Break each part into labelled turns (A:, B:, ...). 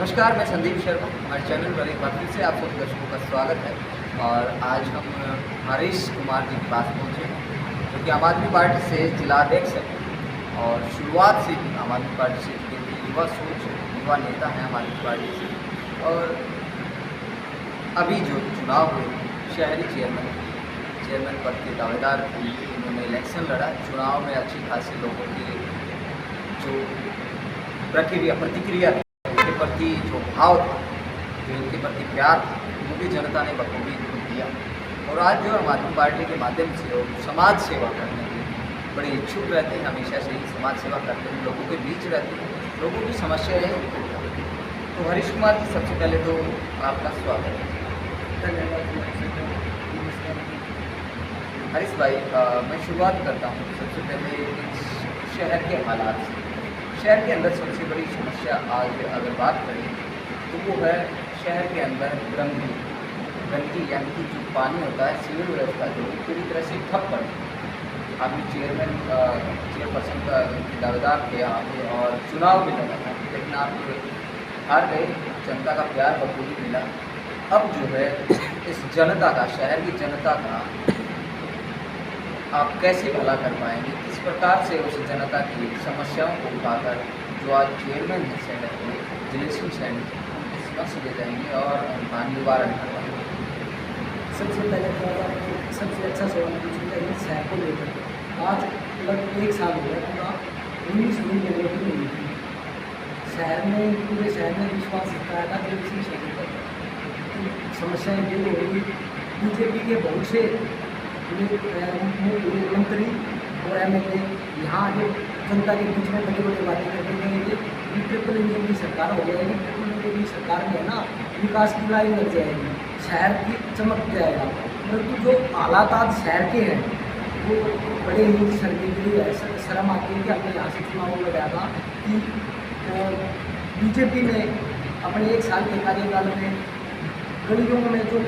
A: नमस्कार, मैं संदीप शर्मा। हमारे चैनल पर एक बार फिर से आप सभी दर्शकों का स्वागत है। और आज हम हरीश कुमार जी के पास पहुँचे हैं, जो कि आम आदमी पार्टी से जिलाध्यक्ष है और शुरुआत से ही आम आदमी पार्टी से जुड़े युवा सोच, युवा नेता हैं आम आदमी पार्टी से। और अभी जो चुनाव हुए शहरी चेयरमैन पद के दावेदार थे, उन्होंने इलेक्शन लड़ा। चुनाव में अच्छी खासी लोगों की जो प्रतिक्रिया उनके प्रति जो भाव था, जो उनके प्रति प्यार था, वो भी जनता ने बखूबी दिया। और आज जो आम आदमी पार्टी के माध्यम से लोग समाज सेवा करने के बड़े इच्छुक रहते हैं, हमेशा से ही समाज सेवा करते हैं, लोगों के बीच रहते हैं, लोगों की समस्याएं दूर करते हैं। तो हरीश कुमार जी, सबसे पहले तो आपका स्वागत है। हरीश भाई, मैं शुरुआत करता हूँ सबसे पहले शहर के हालात से। शहर के अंदर सबसे बड़ी समस्या आज अगर बात करें तो वो है शहर के अंदर गंदगी, यानी कि जो पानी होता है, सीवर व्यवस्था जो पूरी तरह से ठप पड़ी। आपने चेयरपर्सन का दावेदार थे आपने और चुनाव भी लड़ा था, लेकिन आप हार गए। जनता का प्यार बखूबी मिला। अब जो है इस जनता का, शहर की जनता का आप कैसे भला कर पाएंगे? किस प्रकार से उस जनता की समस्याओं को उठाकर जो आज चेयरमैन है शहर के, जिलेशन सैन, उनकी समस्या ले जाएंगे और उनका निवारण करवाएंगे?
B: सबसे पहले तो सबसे अच्छा सवाल पूछूंगा ये शहर को लेकर। आज लगभग 1 साल हो गया, पूरा 19 दिन में वोटिंग हुई थी। शहर में, पूरे शहर में विश्वास जताया था कि किसी शहर पर समस्याएँ दूर होगी। बीजेपी के बहुत से मंत्री और एमएलए यहाँ जो जनता के बीच में बड़ी बड़ी बातें करते हैं कि ट्रिपल इंजन की सरकार हो जाएगी, ट्रिपल इंजन की सरकार में ना विकास की लाइन लग जाएगी, शहर की चमक जाएगा। परंतु जो हालात आज शहर के हैं वो बड़े ही शर्मिंदगी है। शर्म आती है कि अपने यहाँ से चुनाव लड़ा था कि बीजेपी ने अपने 1 साल के कार्यकाल में गलियों में जो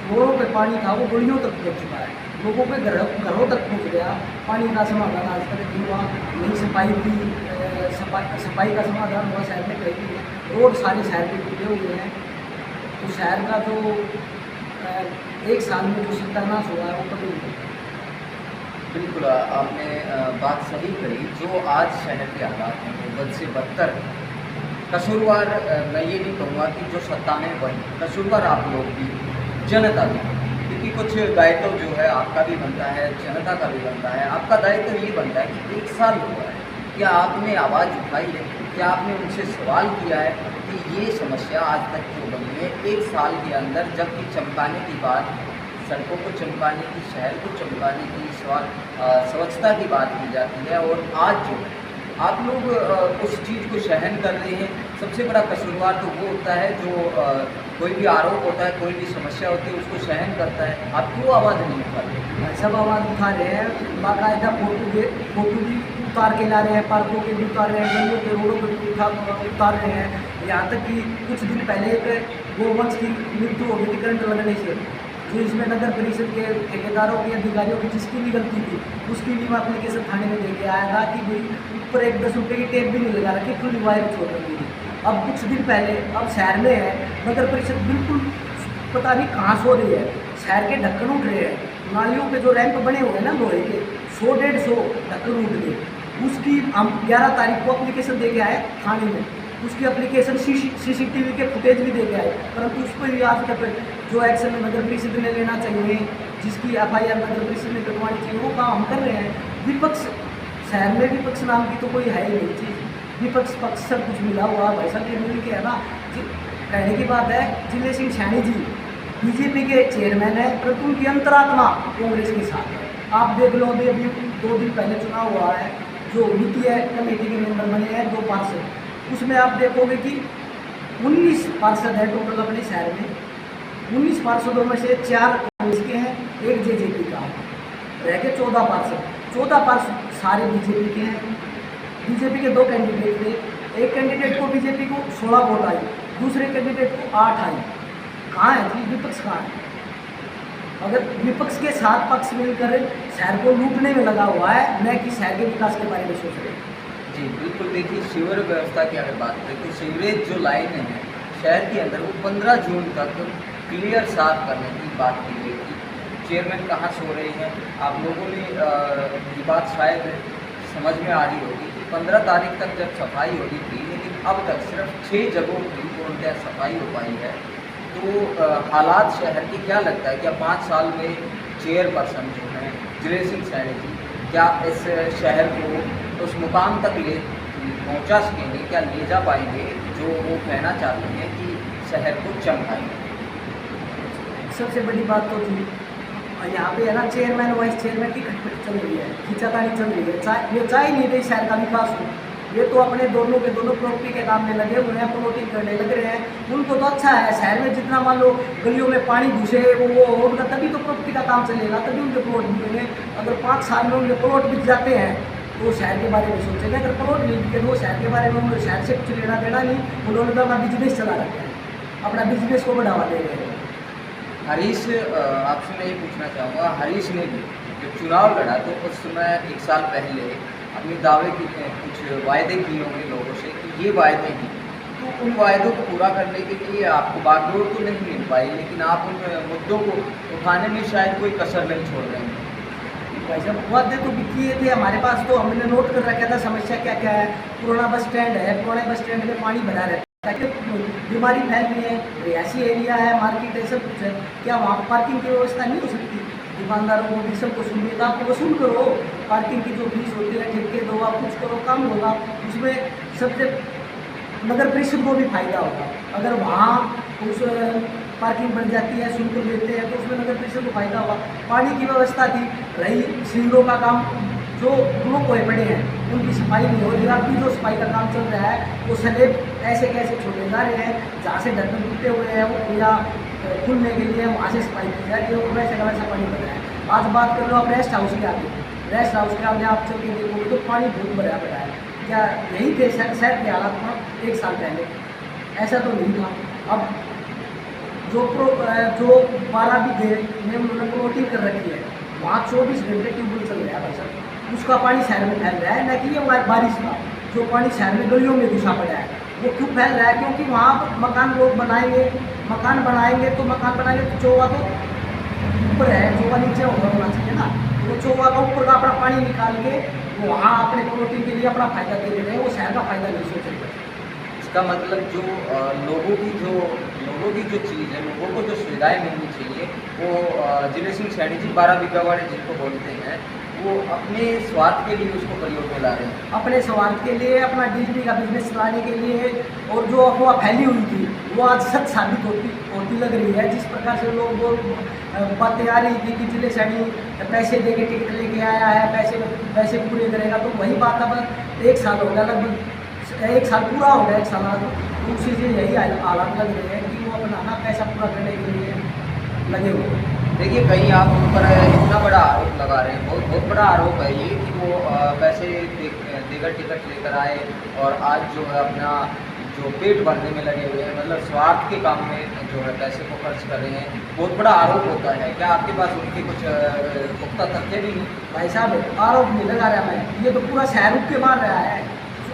B: रोडों पे पानी था वो गलियों तक पहुँच चुका है, लोगों के घरों तक पहुँच गया। पानी का समाधान आज तक नहीं हुआ, नहीं सफाई का समाधान हुआ शहर में कहीं भी। रोड सारे शहर के टूटे हुए हैं। तो शहर का जो 1 साल में जो सत्यानाश हुआ है वो कभी नहीं।
A: बिल्कुल, आपने बात सही कही। जो आज शहर के हालात हैं वो बद से बदतर है। कसूरवार मैं ये नहीं कहूँगा कि जो सत्ता में वही, कसूरवार आप लोग भी, जनता भी, क्योंकि कुछ दायित्व जो है आपका भी बनता है, जनता का भी बनता है। आपका दायित्व ये बनता है कि 1 साल हुआ है, क्या आपने आवाज़ उठाई है? क्या आपने उनसे सवाल किया है कि ये समस्या आज तक क्यों बनी है? 1 साल के अंदर जबकि चमकाने की बात, सड़कों को चमकाने की, शहर को चमकाने की, स्वच्छता की बात की जाती है, और आज जो आप लोग उस चीज़ को सहन कर रहे हैं। सबसे बड़ा कसूरवार तो वो होता है जो कोई भी आरोप होता है, कोई भी समस्या होती है, उसको सहन करता है। आप क्यों आवाज़ नहीं उठा रहे?
B: सब आवाज़ उठा रहे हैं, बाकायदा फोटो भी उतार के ला रहे हैं, पार्कों के भी उतार रहे हैं, गलियों के रोडों पर भी उतार रहे हैं। यहाँ तक कि कुछ दिन पहले एक गोवंश की मृत्यु हो गई थी करंट लगने से, जो इसमें नगर परिषद के ठेकेदारों की, अधिकारियों की जिसकी भी गलती थी, उसकी भी मैं एप्लीकेशन थाने में लेके आया था कि भाई ऊपर 10 रुपये की टेप भी नहीं लगा रखी, खुली वायर छोड़ रखी थी। अब कुछ दिन पहले, अब शहर में है, नगर परिषद बिल्कुल पता नहीं कहाँ सो रही है। शहर के ढक्कन उठ रहे हैं, नालियों पे जो रैंप बने हुए हैं ना लोहे के, 100-150 ढक्कन उठ गए। उसकी हम 11 तारीख को एप्लीकेशन दे के आए थाने में, उसकी एप्लीकेशन CCTV के फुटेज भी दे के आए, परंतु उस पर भी आज तक जो एक्शन नगर परिषद ने लेना चाहिए, जिसकी FIR नगर परिषद ने करवानी चाहिए, वो काम हम कर रहे हैं। विपक्ष, शहर में विपक्ष नाम की तो कोई है ही नहीं चीज़। विपक्ष पक्ष से कुछ मिला हुआ भाई साहब, ये मिल के है ना। कहने की बात है, जिलेशन सैनी जी बीजेपी के चेयरमैन है, परंतु उनकी अंतरात्मा कांग्रेस के साथ है। आप देख लो, अभी 2 दिन पहले चुनाव हुआ है, जो वित्तीय कमेटी के मेंबर बने हैं 2 पार्षद, उसमें आप देखोगे कि 19 पार्षद है टोटल अपने शहर में। 19 पार्षदों में से 4 कांग्रेस के हैं, 1 JJP का, रह के 14 पार्षद। 14 पार्षद सारे बीजेपी के हैं। बीजेपी के 2 कैंडिडेट थे, एक कैंडिडेट को बीजेपी को 16 वोट आई, दूसरे कैंडिडेट को 8 आई। कहाँ है जी विपक्ष? कहाँ है? अगर विपक्ष के साथ पक्ष मिलकर शहर को लूटने में लगा हुआ है, न कि शहर के विकास के बारे में सोच रहे हैं।
A: जी बिल्कुल, देखिए सीवर व्यवस्था की अगर बात करें तो सीवरेज जो लाइन है शहर के अंदर वो 15 जून तक क्लियर साफ करने की बात की गई थी। चेयरमैन कहाँ सो रहे हैं? आप लोगों ने ये बात शायद समझ में आ रही होगी कि 15 तारीख तक जब सफाई हो रही थी, लेकिन अब तक सिर्फ 6 जगहों की पूर्णतः सफाई हो पाई है। तो हालात शहर की क्या लगता है, क्या 5 साल में चेयरपर्सन जो हैं जिलेश सिंह सैनी जी, क्या इस शहर को उस मुकाम तक पहुंचा सकेंगे, क्या ले जा पाएंगे जो वो कहना चाहते हैं कि शहर को चमकाएंगे?
B: सबसे बड़ी बात तो थी यहाँ पे है ना, चेयरमैन वाइस चेयरमैन की खटपट चल रही है, खींचातानी चल रही है। ये चाह ही नहीं रही शहर का विकास हो। ये तो अपने दोनों के दोनों प्रॉपर्टी के काम में लगे हुए हैं, प्लॉटिंग करने लग रहे हैं। उनको तो अच्छा है, शहर में जितना मान लो गलियों में पानी घुसे वो उनका तभी तो प्रॉपर्टी का काम चलेगा, तभी उनके प्लॉट बिकेंगे। अगर 5 साल में उनके प्लॉट बिक जाते हैं तो शहर के बारे में सोचेंगे। अगर प्लॉट नहीं बिके तो वो शहर के बारे में उन्होंने शहर से कुछ लेना देना नहीं, उन्होंने तो अपना बिजनेस चला रखा है, अपना बिजनेस को बढ़ावा दे रहे हैं।
A: हरीश, आपसे मैं ये पूछना चाहूँगा, हरीश ने भी जब चुनाव लड़ा तो उस समय 1 साल पहले अपने दावे की कुछ वायदे किए होंगे लोगों से कि ये वायदे हैं, तो उन वायदों को पूरा करने के लिए आपको बागडोर तो नहीं मिल पाई, लेकिन आप उन मुद्दों को उठाने में शायद कोई कसर नहीं छोड़ रहे हैं।
B: वैसे वादे तो भी किए थे हमारे पास, तो हमने नोट कर रखा था समस्या क्या क्या है। पुराना बस स्टैंड है, पुराने बस स्टैंड में पानी भरा रहता है, बीमारी फैल रही है, रिहायशी एरिया है, मार्केट है, सब कुछ है। क्या वहाँ पार्किंग की व्यवस्था नहीं हो सकती? दुकानदारों को भी सबको सुनिए, तो आपको वसूल करो पार्किंग की जो फीस होती है, ठेके दो, आप कुछ करो, काम होगा उसमें। सबसे नगर परिषद को भी फायदा होगा। अगर वहाँ उस पार्किंग बन जाती है, शुल्क लेते हैं, तो उसमें नगर परिषद को फायदा होगा। पानी की व्यवस्था थी, रही सीवरों का काम, जो ब्लॉक हुए पड़े हैं उनकी सफाई नहीं हो रही। अभी जो सफाई का काम चल रहा है वो स्लैब ऐसे कैसे छोड़े जा रहे हैं, जहाँ से ढक्कन टूटे हुए हैं वो या खुलने के लिए वहाँ से सफाई की जा रही है, और वैसे का वैसा पानी भर रहा है। आज बात कर लो आप रेस्ट हाउस के आगे, रेस्ट हाउस के आगे आप चल के देखोगे तो पानी बहुत भरा पड़ा है। क्या यही थे शहर के हालात में 1 साल पहले? ऐसा तो नहीं था। अब जो 12 बीघे में उन्होंने प्लॉटिंग कर रखी है, वहाँ 24 घंटे ट्यूबवेल चल रहा है भाई साहब, उसका पानी शहर में फैल रहा है। न कि ये बारिश का जो पानी शहर में गलियों में घुसा पड़ा है वो क्यों फैल रहा है? क्योंकि वहाँ मकान लोग बनाएंगे, मकान बनाएंगे तो चौवा तो ऊपर है, चौवा नीचे होना चाहिए ना। वो चौवा का ऊपर का अपना पानी निकाल के वो वहाँ अपने प्लॉटिंग के लिए अपना फायदा दे रहे हैं, वो शहर का फायदा नहीं सोच रहे।
A: इसका मतलब जो लोगों की जो चीज़ है, लोगों को जो सुविधाएं मिलनी चाहिए, वो जिलेश सिंह सैनी जी 12 बीघा वाले जिनको बोलते हैं, वो अपने स्वार्थ के लिए उसको प्रयोग में ला रहे हैं।
B: अपने स्वार्थ के लिए, अपना डीजली का बिजनेस चलाने के लिए। और जो अफवाह फैली हुई थी वो आज सच साबित होती लग रही है। जिस प्रकार से लोग बातें आ रही थी कि जिलेश सैनी पैसे दे के टिकट लेके आया है, पैसे पूरे करेगा, तो वही बात अब 1 साल हो गया, लगभग 1 साल पूरा हो गया, 1 साल उसी से यही हालात लग रहे हैं कि वो अपना ना पैसा पूरा करने के लिए लगे हुए हैं।
A: देखिए, कहीं आप उन पर इतना बड़ा आरोप लगा रहे हैं, बहुत बड़ा आरोप है ये कि वो पैसे देकर टिकट लेकर आए और आज जो है अपना जो पेट भरने में लगे हुए हैं, मतलब स्वार्थ के काम में जो है पैसे को खर्च कर रहे हैं, बहुत बड़ा आरोप होता है। क्या आपके पास उनके कुछ पुख्ता तथ्य भी नहीं?
B: भाई साहब आरोप नहीं लगा रहा मैं, ये तो पूरा शहर उठ के मार रहा है।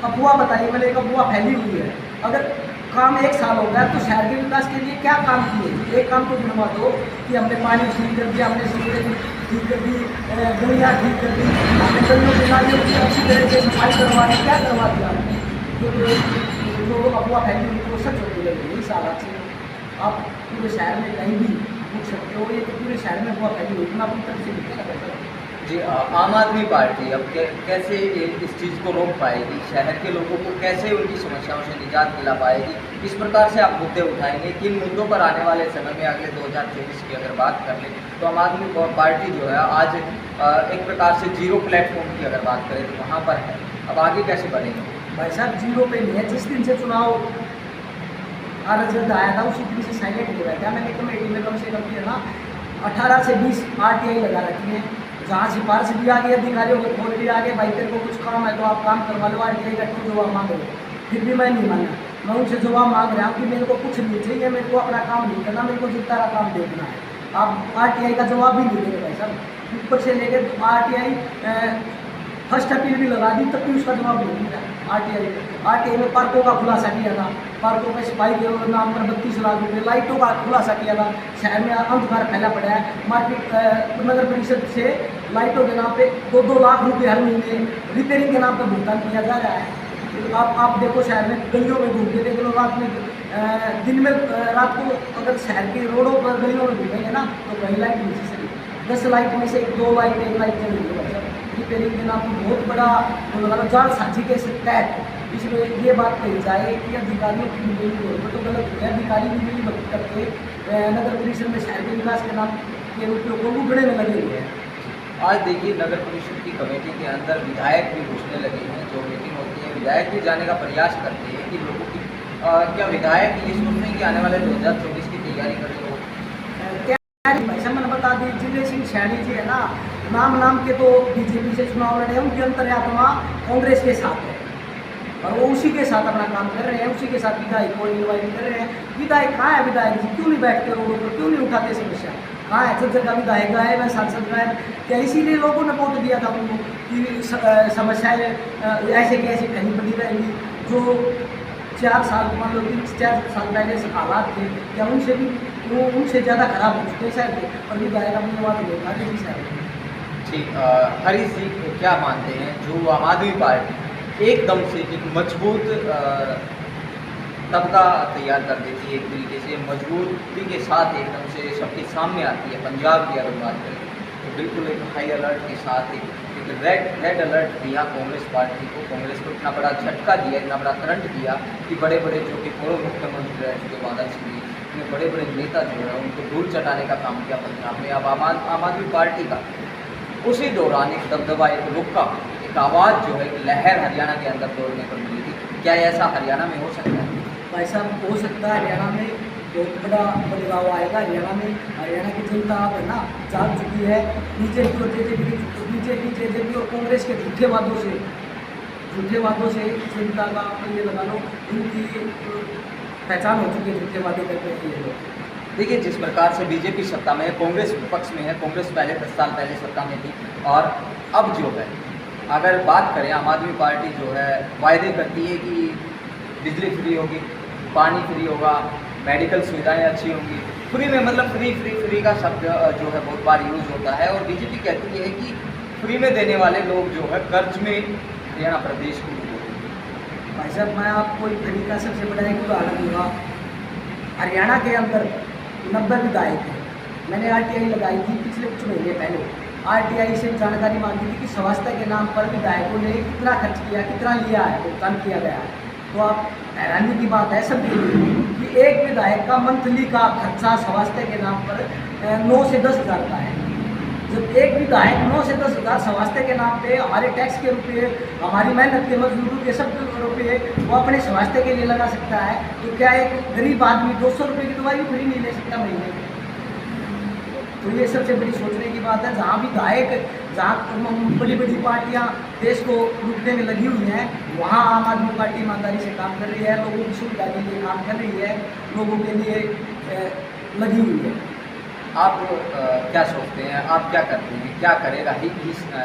B: अफवाह बताइए, मैंने एक अफवाह फैली हुई है। अगर काम 1 साल हो गया तो शहर के विकास के लिए क्या काम किए? एक काम तो गिनवा दो कि हमने पानी ठीक कर दिया, हमने सीवरेज ठीक कर दी, गलियाँ ठीक कर दी, हमने गलियों की नालियों की अच्छी तरह से सफाई करवा दी। क्या करवा दिया? जो अफवाह फैली हुई वो सच होती लग रही है। इस हालात से आप पूरे शहर में कहीं भी पूछ सकते हो, ये तो पूरे शहर में अफवाह फैली हुई, इतना अपनी तरफ से निकला करता है।
A: जी, आम आदमी पार्टी अब कैसे इस चीज़ को रोक पाएगी? शहर के लोगों को कैसे उनकी समस्याओं से निजात दिला पाएगी? किस प्रकार से आप मुद्दे उठाएंगे? किन मुद्दों पर आने वाले समय में अगले 2024 की अगर बात कर लें तो आम आदमी पार्टी जो है आज एक प्रकार से जीरो प्लेटफॉर्म की अगर बात करें तो वहाँ पर है, अब आगे कैसे बढ़ेंगे?
B: भाई साहब जीरो पे नहीं है। जिस दिन से चुनाव का रिजल्ट आया था उसी दिन से साइलेंट हो गया। मैंने कमेटी में कम से कम किया ना 18 से 20 RTI लगा रखी है, जहाँ सिफारिश भी आ गई, अधिकारियों को फोन भी आ गए, भाई तेरे को कुछ काम है तो आप काम करवा लो, RTI का क्यों जवाब मांग रहे हो? फिर भी मैं नहीं माना, मैं उनसे जवाब मांग रहा हूँ कि मेरे को कुछ नहीं चाहिए, मेरे को अपना काम नहीं करना, मेरे को जितना काम देखना है। आप RTI का जवाब भी नहीं देंगे भाई साहब, ऊपर से लेकर RTI फर्स्ट अपील भी लगा दी तब भी उसका जवाब नहीं मिला। आरटीआई में पार्कों का खुलासा किया था, पार्कों में सफाई के नाम पर 32 लाख रुपये, लाइटों का खुलासा किया था। शहर में अंधकार फैला पड़ा है, मार्केट नगर परिषद से लाइटों के नाम पे 2-2 लाख रुपये हर महीने रिपेयरिंग के नाम पर भुगतान किया जा रहा है। आप देखो शहर में गलियों में घूम के देख लो, रात में दिन में रात को अगर शहर के रोडों पर गलियों में घूमेंगे ना तो कहीं लाइट नहीं चल सकती, 10 लाइट में से 2 लाइट 1 लाइट चल रही है। रिपेयरिंग के नाम पर बहुत बड़ा जाल साझी के तहत इसमें ये बात कही जाए कि अधिकारियों की मिली तो गलत है। अधिकारी भी मिली भगत करके नगर परिषद में शहर के विकास के नाम के उपयोग को उगड़े में लगे हुए हैं।
A: आज देखिए नगर परिषद की कमेटी के अंदर विधायक भी घुसने लगे हैं। जो मीटिंग होती है विधायक भी जाने का प्रयास करते हैं कि लोगों की क्या विधायक ये सोचते हैं कि आने वाले 2024 की तैयारी कर रहे हो?
B: भाई मैंने बता दी, जिले सिंह सैनी जी है ना, नाम के तो बीजेपी से चुनाव लड़े हैं, उनकी अंतर्यात्मा कांग्रेस के साथ है और वो उसी के साथ अपना काम कर रहे हैं, उसी के साथ विधायक को निर्वाचित कर रहे हैं। विधायक कहाँ है? विधायक जी क्यों नहीं बैठते रोडों पर, क्यों नहीं उठाते समस्या? कहाँ है? जब जगह विधायक है, वह सांसद है, क्या इसीलिए लोगों ने वोट दिया था उनको कि समस्याएं ऐसे की ऐसी कहीं बनी रहेंगी? जो 4 साल मान लो 4 साल पहले से हालात थे, क्या उनसे भी उनसे ज़्यादा खराब हो चुके शायद थे, और विधायक अपनी बात नहीं उठा रहे शायद।
A: ठीक, हरीश जी क्या मानते हैं जो आम आदमी पार्टी एकदम से एक मजबूत तबका तैयार कर देती है, एक तरीके से मजबूती के साथ एकदम से सबके सामने आती है? पंजाब की अगर बात करें तो बिल्कुल एक हाई अलर्ट के साथ एक रेड अलर्ट दिया कांग्रेस पार्टी को। कांग्रेस को इतना बड़ा झटका दिया, इतना बड़ा करंट दिया कि बड़े बड़े जो कि पूर्व मुख्यमंत्री रह चुके बादल सिंह, इतने बड़े बड़े नेता जो है उनको धूल चटाने का काम किया पंजाब में। अब आम आदमी पार्टी का उसी दौरान एक दबदबा, एक रुका, एक आवाज़ जो है एक लहर हरियाणा के अंदर दौड़ने पर मिली थी। क्या ऐसा हरियाणा में हो सकता है?
B: ऐसा हो सकता है, हरियाणा में बहुत बड़ा बदलाव आएगा। हरियाणा की जनता अब है ना जाग चुकी है। बीजेपी और कांग्रेस के झूठे वादों से जनता का ये लगा लो इनकी पहचान हो चुकी है, झूठे वादे करके ये लोग।
A: देखिए जिस प्रकार से बीजेपी सत्ता में है, कांग्रेस विपक्ष में है। कांग्रेस पहले 10 साल पहले सत्ता में थी और अब जो है अगर बात करें आम आदमी पार्टी जो है वायदे करती है कि बिजली फ्री होगी, पानी फ्री होगा, मेडिकल सुविधाएं अच्छी होंगी, फ्री में मतलब फ्री का शब्द जो है बहुत बार यूज़ होता है। और बीजेपी कहती है कि फ्री में देने वाले लोग जो है कर्ज में हरियाणा प्रदेश को डूबोगे।
B: भाई साहब मैं आपको एक तरीका सबसे बड़ा एक उदाहरण दूँगा। हरियाणा के अंदर 90 विधायक हैं। मैंने आरटीआई लगाई थी पिछले कुछ महीने पहले। आरटीआई से जानकारी मांगी थी कि स्वास्थ्य के नाम पर विधायकों ने कितना खर्च किया, कितना लिया है, भुगतान किया गया है। तो आप हैरानी की बात है सबके लिए कि एक विधायक का मंथली का खर्चा स्वास्थ्य के नाम पर 9 से 10 हज़ार का है। जब एक विधायक 9 से 10 हज़ार स्वास्थ्य के नाम पे हमारे टैक्स के रुपये, हमारी मेहनत के मजदूरों के सब रुपये वो अपने स्वास्थ्य के लिए लगा सकता है, तो क्या एक गरीब आदमी 200 रुपये की दवाई फ्री नहीं ले सकता महीने में? तो ये सबसे बड़ी सोचने की बात है। जहाँ बड़ी बड़ी पार्टियाँ देश को लूटने में लगी हुई हैं, वहाँ आम आदमी पार्टी ईमानदारी से काम कर रही है, लोगों की सुविधा के लिए काम कर रही है, लोगों के लिए लगी हुई है।
A: आप क्या सोचते हैं, आप क्या करते हैं, क्या करेगा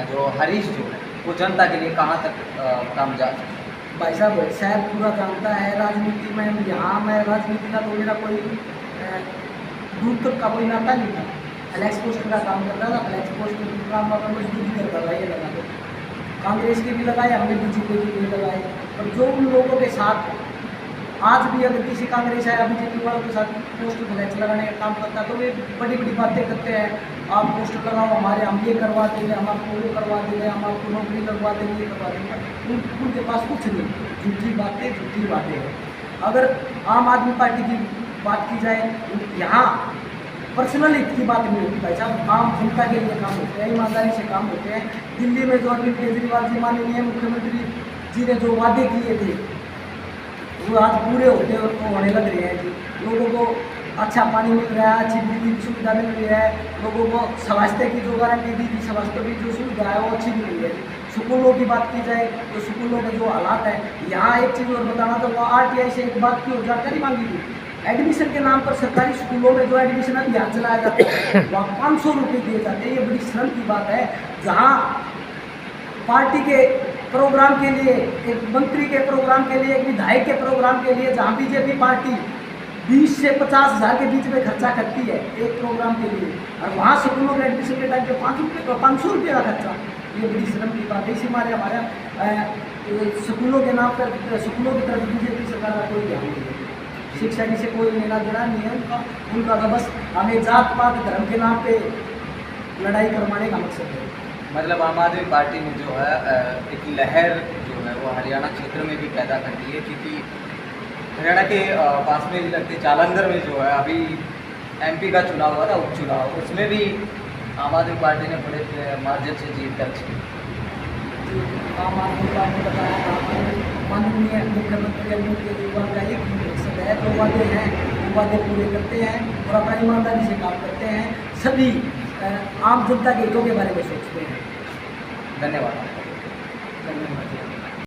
A: जो हरीश जो है वो जनता के लिए कहाँ तक काम जा सकता है?
B: भाई साहब शायद पूरा जानता है राजनीति में। यहाँ मैं राजनीति का तो मेरा कोई दूर तक का कोई नाता नहीं था। फ्लैक्स पोस्टर का काम करता था, फ्लैक्स पोस्टर का काम पर मजदूरी करता था, ये लगा दो। कांग्रेस के भी लगाए, हमने बीजेपी के भी लगाए। और जो उन लोगों के साथ आज भी अगर किसी कांग्रेस या बीजेपी वालों के साथ पोस्टर फ्लैक्स लगाने का काम करता है तो वे बड़ी बड़ी बातें करते हैं। आप पोस्टर लगाओ, हम ये करवा देंगे, हम आपको वो करवा देंगे, हम आपको नौकरी लगवा देंगे, ये करवा देंगे। उनके पास कुछ नहीं, झूठी बातें हैं। अगर आम आदमी पार्टी की बात की जाए, यहाँ पर्सनल हित की बात नहीं होती भाई साहब, आम जनता के लिए काम होते हैं, ईमानदारी से काम होते हैं। दिल्ली में जो अरविंद केजरीवाल जी माननीय मुख्यमंत्री जी ने जो वादे किए थे वो आज पूरे होने लग रहे हैं जी। लोगों को अच्छा पानी मिल रहा है, अच्छी बिजली की सुविधा मिल रही है, लोगों को स्वास्थ्य की जो गारंटी दी थी, स्वास्थ्य की जो सुविधा है वो अच्छी मिल रही है। स्कूलों की बात की जाए तो स्कूलों के जो हालात है, यहाँ एक चीज़ और बताना तो वो आरटीआई से एक बात की और जानकारी मांगी थी। एडमिशन के नाम पर सरकारी स्कूलों में जो एडमिशन अभियान चलाया जाता है वहाँ 500 रुपये दिए जाते हैं। ये बड़ी शर्म की बात है। जहाँ पार्टी के प्रोग्राम के लिए, एक मंत्री के प्रोग्राम के लिए, एक विधायक के प्रोग्राम के लिए, जहाँ बीजेपी पार्टी 20 से 50 हज़ार के बीच में खर्चा करती है एक प्रोग्राम के लिए, और वहाँ स्कूलों के एडमिशन के टाइम पे 500 रुपये का खर्चा, ये बड़ी शर्म की बात है। इसी हमारे स्कूलों के नाम पर, स्कूलों की तरफ बीजेपी सरकार का कोई ध्यान नहीं है, शिक्षा की से कोई लेना देना नहीं है उनका तो बस हमें जात पात धर्म के नाम पे लड़ाई करवाने का मकसद है।
A: मतलब आम आदमी पार्टी ने जो है एक लहर जो है वो हरियाणा क्षेत्र में भी पैदा कर दी है, क्योंकि हरियाणा के पास में लगते जालंधर में जो है अभी एमपी का चुनाव हुआ था, उपचुनाव, उसमें भी आम आदमी पार्टी ने बड़े मार्जिन से जीत दर्ज की।
B: आम आदमी पार्टी बताया माननीय मुख्यमंत्री अरविंद केजरीवाल का एक मकसद है, जो वादे हैं वो वादे पूरे करते हैं और अपना ईमानदारी से काम करते हैं, सभी आम जनता के हितों के बारे में सोचते हैं।
A: धन्यवाद।
B: धन्यवाद।